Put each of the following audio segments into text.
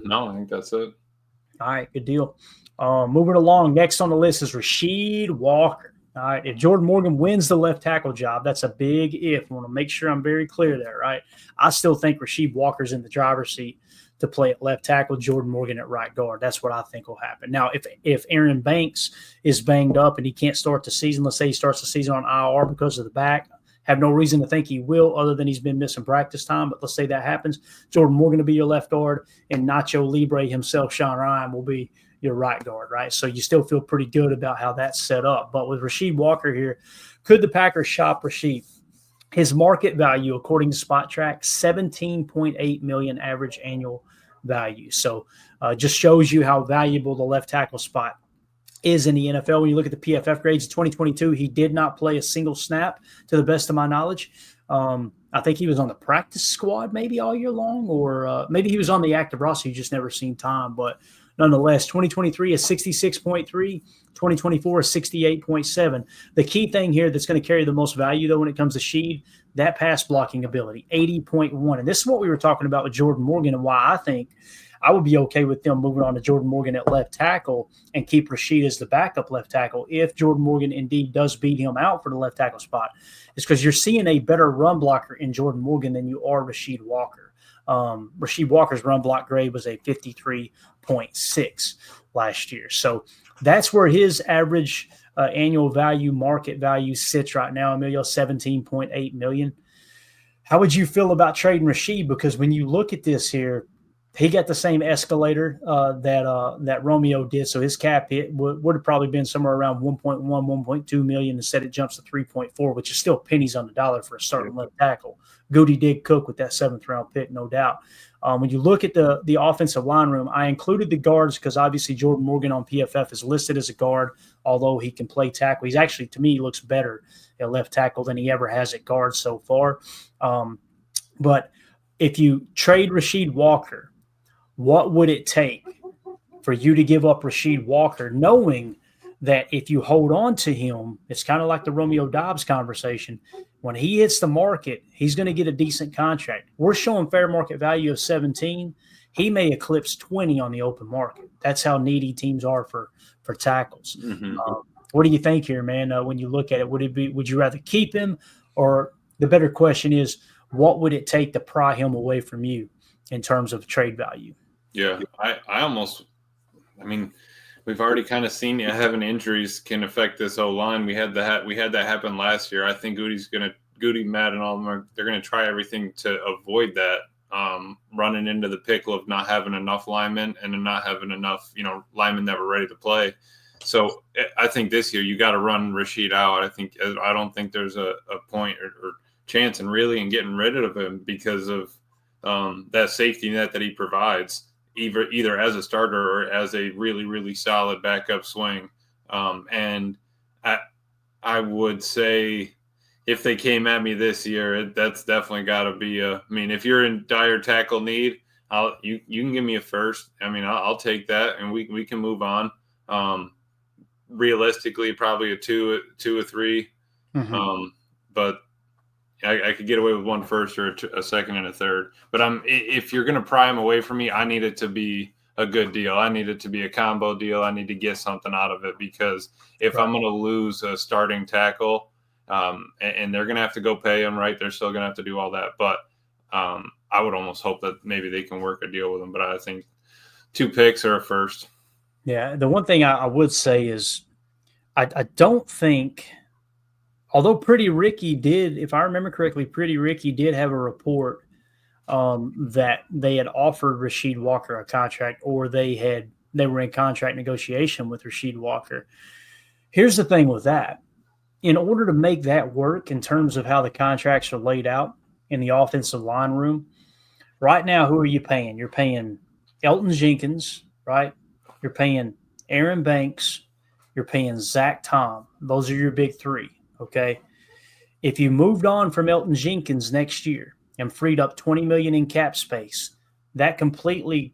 No, I think that's it. All right, good deal. Moving along, next on the list is Rasheed Walker. All right, if Jordan Morgan wins the left tackle job, that's a big if. I want to make sure I'm very clear there, right? I still think Rasheed Walker's in the driver's seat to play at left tackle, Jordan Morgan at right guard. That's what I think will happen. Now, if Aaron Banks is banged up and he can't start the season, let's say he starts the season on IR because of the back, have no reason to think he will other than he's been missing practice time. But let's say that happens. Jordan Morgan will be your left guard, and Nacho Libre himself, Sean Ryan, will be your right guard, right? So you still feel pretty good about how that's set up. But with Rasheed Walker here, could the Packers shop Rasheed? His market value, according to Spot Track, $17.8 million average annual value. So just shows you how valuable the left tackle spot is in the NFL. When you look at the PFF grades in 2022, he did not play a single snap, to the best of my knowledge. I think he was on the practice squad maybe all year long, or maybe he was on the active roster. You just never seen time. But nonetheless, 2023 is 66.3, 2024 is 68.7. The key thing here that's going to carry the most value, though, when it comes to Sheed, that pass blocking ability, 80.1. And this is what we were talking about with Jordan Morgan and why I think I would be okay with them moving on to Jordan Morgan at left tackle and keep Rasheed as the backup left tackle if Jordan Morgan indeed does beat him out for the left tackle spot. It's because you're seeing a better run blocker in Jordan Morgan than you are Rasheed Walker. Rasheed Walker's run block grade was a 53.6 last year. So that's where his average annual value, market value sits right now, Emilio, $17.8 million. How would you feel about trading Rasheed? Because when you look at this here, he got the same escalator that Romeo did, so his cap hit would have probably been somewhere around 1.1, 1.2 million. Instead, it jumps to 3.4, which is still pennies on the dollar for a starting left tackle. Goody did cook with that 7th-round pick, no doubt. When you look at the offensive line room, I included the guards because obviously Jordan Morgan on PFF is listed as a guard, although he can play tackle. He's actually, to me, he looks better at left tackle than he ever has at guard so far. But if you trade Rasheed Walker, what would it take for you to give up Rasheed Walker, knowing that if you hold on to him, it's kind of like the Romeo Dobbs conversation. When he hits the market, he's going to get a decent contract. We're showing fair market value of 17. He may eclipse 20 on the open market. That's how needy teams are for tackles. Mm-hmm. What do you think here, man? When you look at it, would you rather keep him, or the better question is, what would it take to pry him away from you in terms of trade value? Yeah, I mean, we've already kind of seen having injuries can affect this O-line. We had that happen last year. I think Goody, Matt, and all of them they're gonna try everything to avoid that. Running into the pickle of not having enough linemen and not having enough, linemen that were ready to play. So I think this year you got to run Rasheed out. I don't think there's a point or chance in getting rid of him because of that safety net that he provides, either as a starter or as a really, really solid backup swing. And I would say if they came at me this year, that's definitely got to be if you're in dire tackle need, you can give me a first. I'll take that and we can move on. Realistically, probably a two or three. Mm-hmm. But I could get away with one first or a second and a third. But if you're going to pry him away from me, I need it to be a good deal. I need it to be a combo deal. I need to get something out of it, because if I'm going to lose a starting tackle, and they're going to have to go pay him, right? They're still going to have to do all that. But I would almost hope that maybe they can work a deal with him. But I think 2 picks or a first. Yeah, the one thing I would say is I don't think – although Pretty Ricky did, if I remember correctly, Pretty Ricky did have a report that they had offered Rasheed Walker a contract, or they were in contract negotiation with Rasheed Walker. Here's the thing with that. In order to make that work in terms of how the contracts are laid out in the offensive line room, right now, who are you paying? You're paying Elton Jenkins, right? You're paying Aaron Banks. You're paying Zach Tom. Those are your big 3. Okay, if you moved on from Elton Jenkins next year and freed up $20 million in cap space, that completely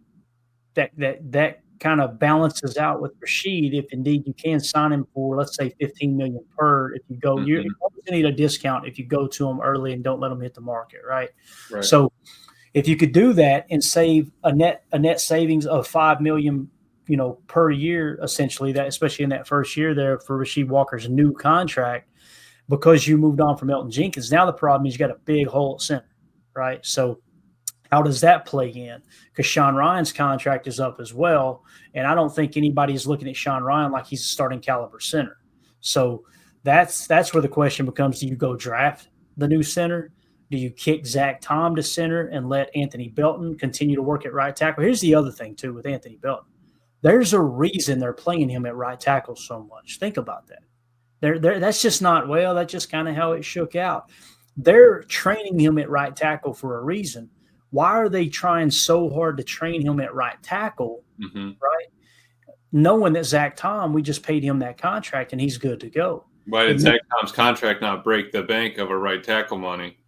that kind of balances out with Rasheed. If indeed you can sign him for, let's say, $15 million per, if you go, you need a discount if you go to him early and don't let him hit the market, right? Right. So If you could do that and save a net savings of $5 million, per year, essentially, that especially in that first year there for Rasheed Walker's new contract, because you moved on from Elton Jenkins. Now the problem is you got a big hole at center, right? So how does that play in? Because Sean Ryan's contract is up as well, and I don't think anybody is looking at Sean Ryan like he's a starting caliber center. So that's where the question becomes: do you go draft the new center? Do you kick Zach Tom to center and let Anthony Belton continue to work at right tackle? Here's the other thing too with Anthony Belton. There's a reason they're playing him at right tackle so much. Think about that. That's just not, well, that's just kind of how it shook out. They're training him at right tackle for a reason. Why are they trying so hard to train him at right tackle, right? Knowing that Zach Tom, we just paid him that contract and he's good to go. Why did Zach Tom's contract not break the bank of a right tackle money?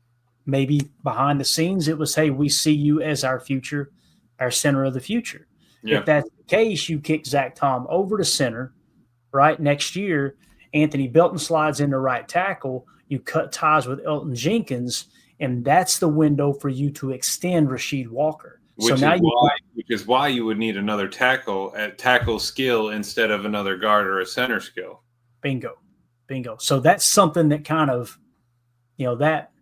Maybe behind the scenes it was, hey, we see you as our future, our center of the future. Yeah. If that's the case, you kick Zach Tom over to center, right? Next year, Anthony Belton slides into right tackle. You cut ties with Elton Jenkins, and that's the window for you to extend Rasheed Walker. Which is why you would need another tackle at tackle skill instead of another guard or a center skill. Bingo. So that's something that kind of, that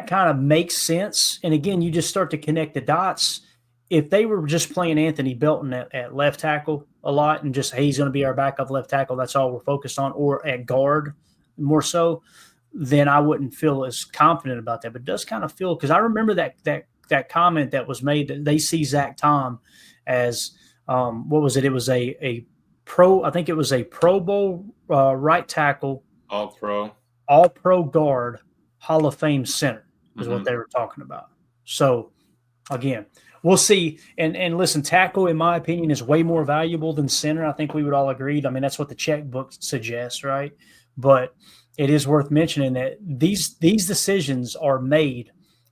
kind of makes sense. And again, you just start to connect the dots. If they were just playing Anthony Belton at left tackle a lot and just, hey, he's going to be our backup left tackle, that's all we're focused on, or at guard more so, then I wouldn't feel as confident about that. But it does kind of feel, because I remember that comment that was made that they see Zach Tom as, what was it? It was a pro, I think it was a Pro Bowl right tackle. All pro guard, Hall of Fame center is what they were talking about. So, again, we'll see. And listen, tackle, in my opinion, is way more valuable than center. I think we would all agree. I mean, that's what the checkbook suggests, right? But it is worth mentioning that these decisions are made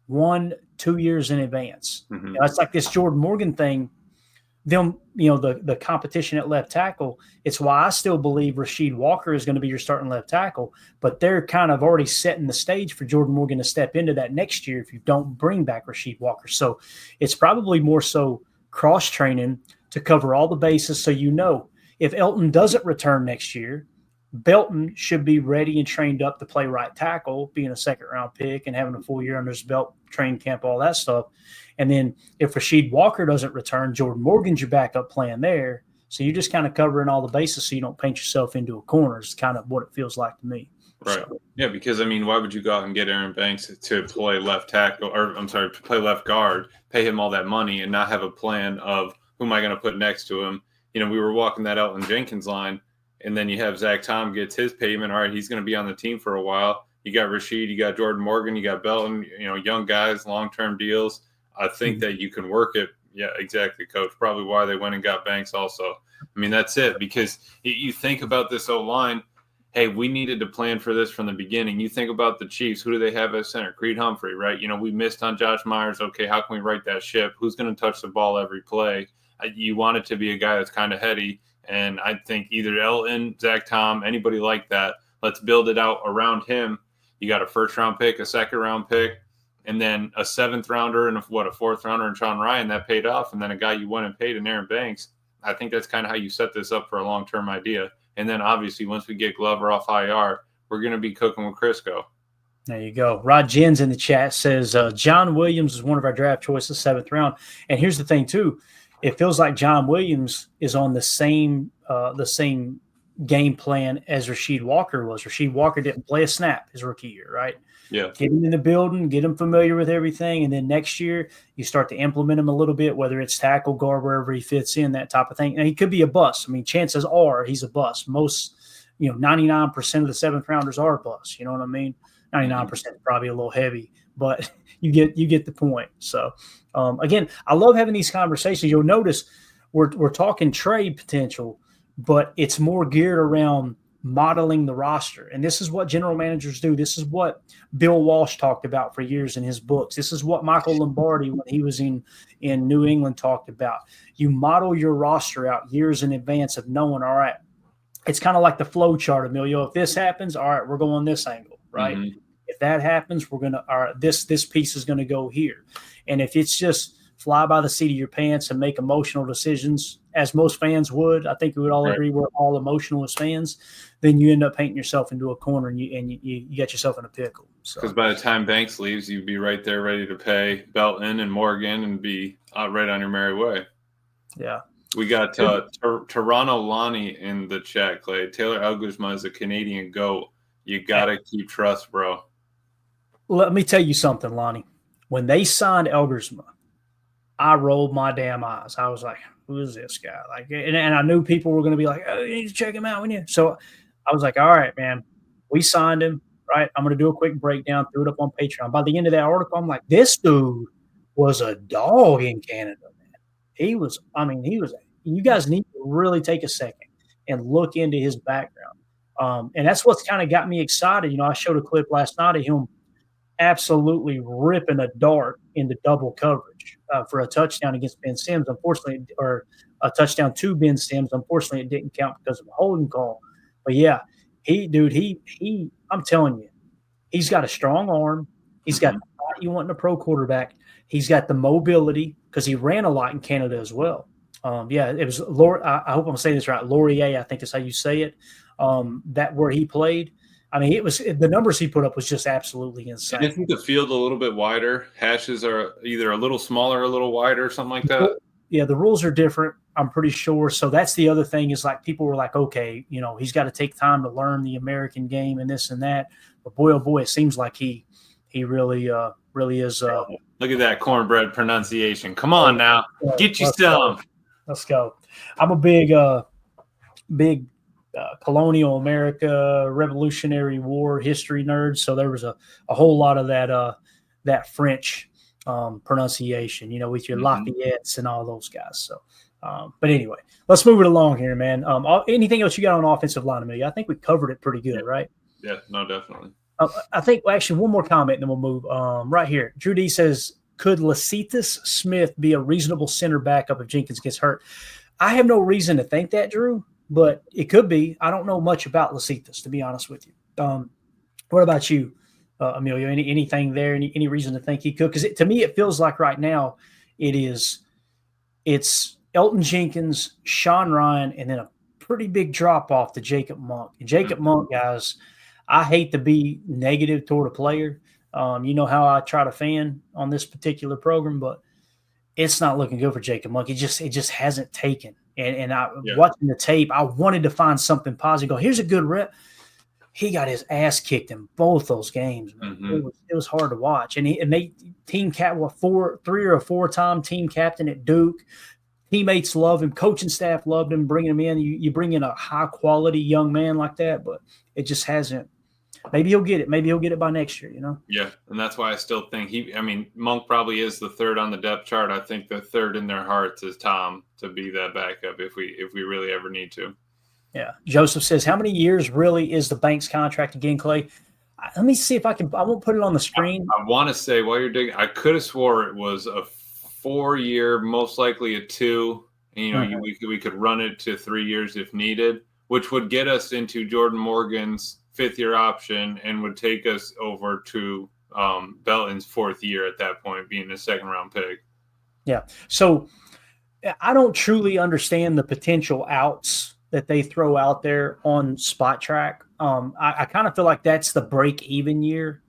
1-2 years in advance. It's like this Jordan Morgan thing. Them, the competition at left tackle. It's why I still believe Rasheed Walker is going to be your starting left tackle, but they're kind of already setting the stage for Jordan Morgan to step into that next year if you don't bring back Rasheed Walker. So it's probably more so cross training to cover all the bases. So if Elton doesn't return next year, Belton should be ready and trained up to play right tackle, being a second-round pick and having a full year under his belt, training camp, all that stuff. And then if Rasheed Walker doesn't return, Jordan Morgan's your backup plan there. So you're just kind of covering all the bases so you don't paint yourself into a corner. It's kind of what it feels like to me. Right. So. Yeah, because, why would you go out and get Aaron Banks to play left tackle, to play left guard, pay him all that money and not have a plan of who am I going to put next to him? We were walking that Elton Jenkins line. And then you have Zach Tom gets his payment. All right, he's going to be on the team for a while. You got Rasheed, you got Jordan Morgan, you got Belton, young guys, long-term deals. I think that you can work it. Yeah, exactly, Coach. Probably why they went and got Banks also. That's it. Because you think about this O-line, hey, we needed to plan for this from the beginning. You think about the Chiefs. Who do they have at center? Creed Humphrey, right? We missed on Josh Myers. Okay, how can we right that ship? Who's going to touch the ball every play? You want it to be a guy that's kind of heady. And I think either Elton, Zach Tom, anybody like that, let's build it out around him. You got a first-round pick, a second-round pick, and then a seventh-rounder and a fourth-rounder in Sean Ryan that paid off, and then a guy you went and paid in Aaron Banks. I think that's kind of how you set this up for a long-term idea. And then, obviously, once we get Glover off IR, we're going to be cooking with Crisco. There you go. Rod Jens in the chat says, John Williams is one of our draft choices, 7th round. And here's the thing, too. It feels like John Williams is on the same game plan as Rasheed Walker was. Rasheed Walker didn't play a snap his rookie year, right? Yeah. Get him in the building, get him familiar with everything, and then next year you start to implement him a little bit, whether it's tackle, guard, wherever he fits in, that type of thing. And he could be a bust. Chances are he's a bust. Most, 99% of the 7th rounders are a bust. You know what I mean? 99% is probably a little heavy, but you get the point. So, again, I love having these conversations. You'll notice we're talking trade potential, but it's more geared around modeling the roster. And this is what general managers do. This is what Bill Walsh talked about for years in his books. This is what Michael Lombardi, when he was in New England, talked about. You model your roster out years in advance of knowing, all right, it's kind of like the flow chart, Emilio. If this happens, all right, we're going this angle, right? If that happens, we're gonna this piece is gonna go here. And if it's just fly by the seat of your pants and make emotional decisions, as most fans would, I think we would all Right. agree we're all emotional as fans. Then you end up painting yourself into a corner, and you get yourself in a pickle. Because So by the time Banks leaves, you'd be right there ready to pay Belton and Morgan and be right on your merry way. yeah. We got Toronto Lonnie in the chat, Clay. Taylor Elgersma is a Canadian GOAT. You got to keep trust, bro. Let me tell you something, Lonnie. When they signed Elgersma, I rolled my damn eyes. I was like, who is this guy? Like, and I knew people were going to be like, oh, you need to check him out. So I was like, all right, man, we signed him, right? I'm going to do a quick breakdown, threw it up on Patreon. By the end of that article, I'm like, this dude was a dog in Canada, man. He was, you guys need to really take a second and look into his background. And that's what's kind of got me excited. I showed a clip last night of him absolutely ripping a dart into double coverage for a touchdown against Ben Sims. Unfortunately, or a touchdown to Ben Sims. Unfortunately, it didn't count because of a holding call. But yeah, I'm telling you, he's got a strong arm. He's got the shot you want in a pro quarterback. He's got the mobility because he ran a lot in Canada as well. It was I hope I'm saying this right. Laurier, I think is how you say it. That where he played. I mean, it was the numbers he put up was just absolutely insane. And isn't the field a little bit wider? Hashes are either a little smaller, or a little wider, something like that. Yeah, the rules are different, I'm pretty sure. So that's the other thing is like people were like, okay, he's got to take time to learn the American game and this and that. But boy, oh boy, it seems like he really is. Look at that cornbread pronunciation. Come on now, get you some. Let's go. I'm a big colonial America, Revolutionary War history nerd. So there was a whole lot of that French pronunciation, with your Lafayette's and all those guys. So, but anyway, let's move it along here, man. Anything else you got on offensive line, Amelia? I think we covered it pretty good, right? Yeah, no, definitely. I think actually one more comment, and then we'll move. Right here, Drew D says, "Could Lecitus Smith be a reasonable center backup if Jenkins gets hurt?" I have no reason to think that, Drew, but it could be. I don't know much about Lecitus, to be honest with you. What about you, Emilio? Anything there? Any reason to think he could? Because to me, it feels like right now it's Elton Jenkins, Sean Ryan, and then a pretty big drop off to Jacob Monk. And Jacob Monk, guys, I hate to be negative toward a player. You know how I try to fan on this particular program, but it's not looking good for Jacob Monk. It just hasn't taken. And watching the tape, I wanted to find something positive. Go, here's a good rep. He got his ass kicked in both those games, man. It was hard to watch. And they team cap 3 or 4 time team captain at Duke. Teammates love him. Coaching staff loved him. Bringing him in. You bring in a high quality young man like that, but it just hasn't. Maybe he'll get it. Maybe he'll get it by next year, Yeah, and that's why I still think Monk probably is the third on the depth chart. I think the third in their hearts is Tom to be that backup if we really ever need to. Yeah. Joseph says, how many years really is the Banks contract again, Clay? Let me see if I won't put it on the screen. I want to say while you're digging, I could have swore it was a 4-year, most likely a 2. And, we could run it to 3 years if needed, which would get us into Jordan Morgan's 5th-year option and would take us over to Belton's 4th year at that point, being a second-round pick. Yeah. So I don't truly understand the potential outs that they throw out there on Spot Track. I kind of feel like that's the break-even year.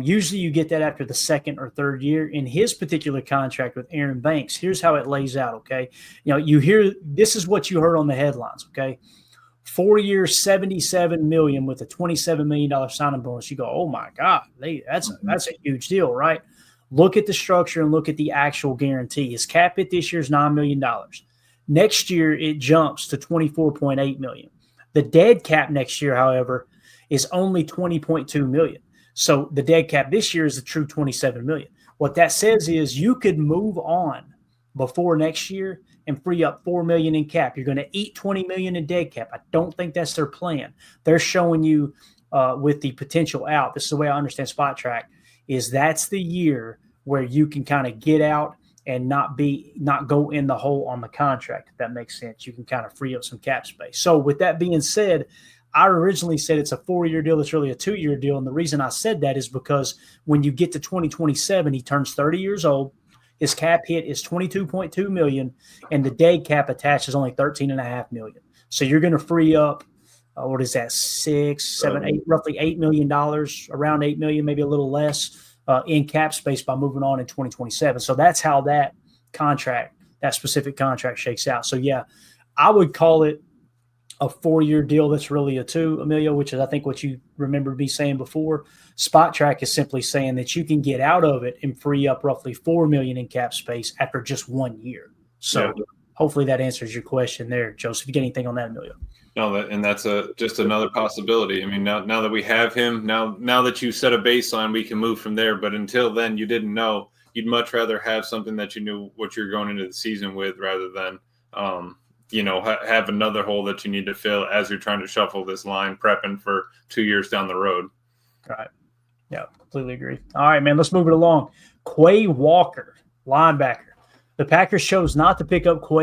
Usually you get that after the 2nd or 3rd year. In his particular contract with Aaron Banks, here's how it lays out, okay? You hear this is what you heard on the headlines, okay? 4 years, $77 million with a $27 million signing bonus. You go, oh my God, that's a huge deal, right? Look at the structure and look at the actual guarantee. His cap hit this year is $9 million. Next year, it jumps to $24.8 million. The dead cap next year, however, is only $20.2 million. So the dead cap this year is a true $27 million. What that says is you could move on before next year and free up $4 million in cap. You're going to eat $20 million in dead cap. I don't think that's their plan. They're showing you with the potential out. This is the way I understand Spot Track. Is that's the year where you can kind of get out and not go in the hole on the contract, if that makes sense. You can kind of free up some cap space. So with that being said, I originally said it's a 4-year deal. It's really a 2-year deal. And the reason I said that is because when you get to 2027, he turns 30 years old. His cap hit is $22.2 million, and the dead cap attached is only $13.5 million. So you're going to free up, what is that, roughly $8 million, around $8 million, maybe a little less in cap space by moving on in 2027. So that's how that specific contract shakes out. So, yeah, I would call it a 4-year deal that's really a 2, Emilio, which is I think what you remembered me saying before. Spot Track is simply saying that you can get out of it and free up roughly $4 million in cap space after just 1 year. So hopefully that answers your question there, Joseph. You get anything on that, Emilio? No, that's just another possibility. I mean, now that we have him, now that you set a baseline, we can move from there. But until then, you didn't know. You'd much rather have something that you knew what you're going into the season with, rather than have another hole that you need to fill as you're trying to shuffle this line, prepping for 2 years down the road. Right. Yeah, completely agree. All right, man, let's move it along. Quay Walker, linebacker. The Packers chose not to pick up Quay